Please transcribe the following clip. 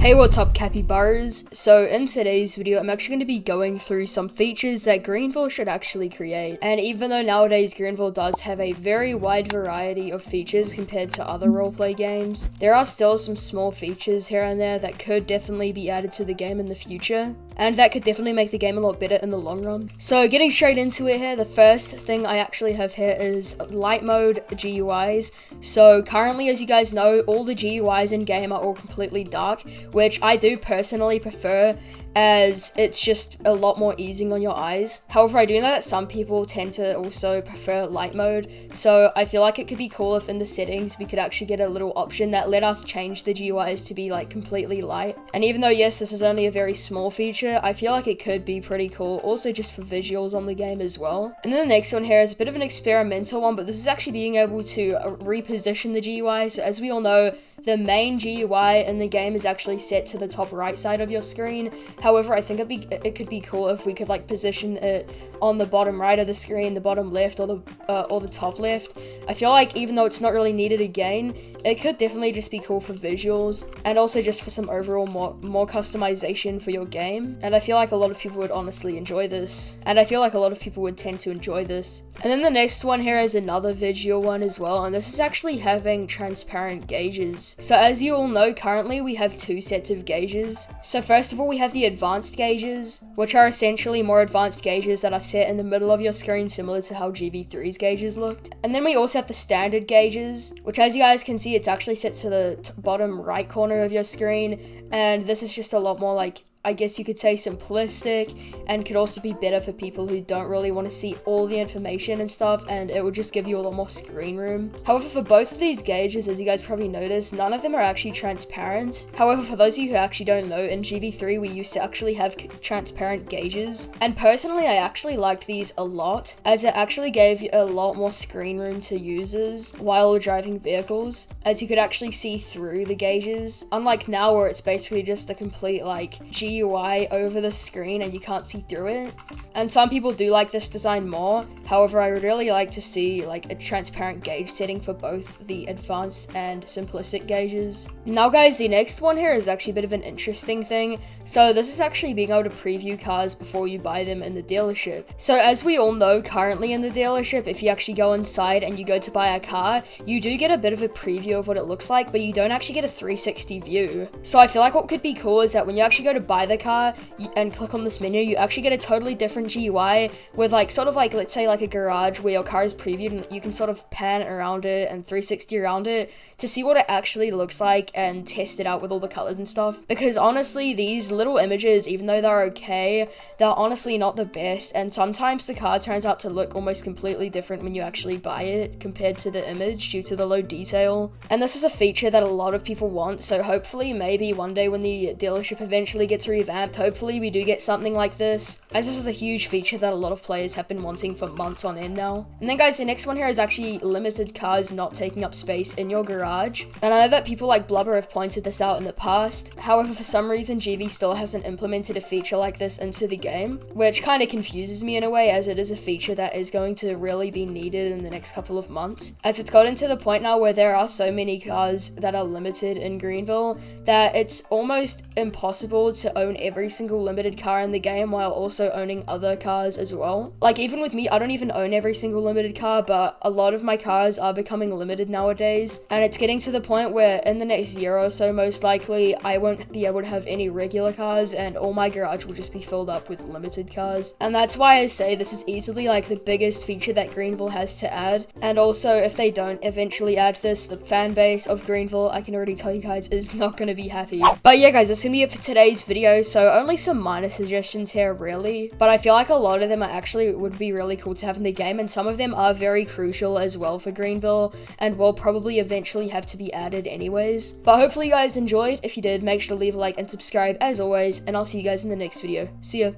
Hey, what's up, capybaras? So in today's video, I'm actually going to be going through some features that Greenville should actually create. And even though nowadays Greenville does have a very wide variety of features compared to other roleplay games, there are still some small features here and there that could definitely be added to the game in the future. And that could definitely make the game a lot better in the long run. So getting straight into it here, the first thing I actually have here is light mode GUIs. So currently, as you guys know, all the GUIs in game are all completely dark, which I do personally prefer, as it's just a lot more easing on your eyes. However, I do know that some people tend to also prefer light mode, so I feel like it could be cool if in the settings we could actually get a little option that let us change the GUIs to be like completely light. And even though yes, this is only a very small feature, I feel like it could be pretty cool, also just for visuals on the game as well. And then the next one here is a bit of an experimental one, but this is actually being able to reposition the GUI. So as we all know, the main GUI in the game is actually set to the top right side of your screen. However, I think it could be cool if we could like position it on the bottom right of the screen, the bottom left, or the top left. I feel like even though it's not really needed again, it could definitely just be cool for visuals and also just for some overall more customization for your game. And I feel like a lot of people would honestly enjoy this. And I feel like a lot of people would tend to enjoy this. And then the next one here is another visual one as well, and this is actually having transparent gauges. So as you all know, currently we have two sets of gauges. So first of all, we have the advanced gauges, which are essentially more advanced gauges that are set in the middle of your screen, similar to how GV3's gauges looked. And then we also have the standard gauges, which as you guys can see, it's actually set to the bottom right corner of your screen. And this is just a lot more like, I guess you could say, simplistic, and could also be better for people who don't really want to see all the information and stuff, and it would just give you a lot more screen room. However, for both of these gauges, as you guys probably noticed, none of them are actually transparent. However, for those of you who actually don't know, in GV3 we used to actually have transparent gauges, and personally I actually liked these a lot, as it actually gave a lot more screen room to users while driving vehicles, as you could actually see through the gauges, unlike now where it's basically just a complete like GUI over the screen and you can't see through it. And some people do like this design more. However, I would really like to see like a transparent gauge setting for both the advanced and simplistic gauges. Now guys, the next one here is actually a bit of an interesting thing. So this is actually being able to preview cars before you buy them in the dealership. So as we all know, currently in the dealership, if you actually go inside and you go to buy a car, you do get a bit of a preview of what it looks like, but you don't actually get a 360 view. So I feel like what could be cool is that when you actually go to buy the car and click on this menu, you actually get a totally different GUI with like sort of like, let's say like a garage where your car is previewed, and you can sort of pan around it and 360 around it to see what it actually looks like and test it out with all the colors and stuff. Because honestly, these little images, even though they're okay, they're honestly not the best, and sometimes the car turns out to look almost completely different when you actually buy it compared to the image due to the low detail. And this is a feature that a lot of people want, so hopefully maybe one day when the dealership eventually gets revamped, hopefully we do get something like this, as this is a huge feature that a lot of players have been wanting for months on end now. And then guys, the next one here is actually limited cars not taking up space in your garage. And I know that people like Blubber have pointed this out in the past. However, for some reason GV still hasn't implemented a feature like this into the game, which kind of confuses me in a way, as it is a feature that is going to really be needed in the next couple of months, as it's gotten to the point now where there are so many cars that are limited in Greenville that it's almost impossible to own every single limited car in the game while also owning other cars as well. Like even with me, I don't even own every single limited car, but a lot of my cars are becoming limited nowadays, and it's getting to the point where in the next year or so, most likely I won't be able to have any regular cars and all my garage will just be filled up with limited cars. And that's why I say this is easily like the biggest feature that Greenville has to add. And also, if they don't eventually add this, the fan base of Greenville, I can already tell you guys, is not going to be happy. But yeah guys, that's gonna be it for today's video. So only some minor suggestions here really, but I feel like a lot of them are actually would be really cool to have in the game, and some of them are very crucial as well for Greenville and will probably eventually have to be added anyways. But hopefully you guys enjoyed. If you did, make sure to leave a like and subscribe as always, and I'll see you guys in the next video. See ya.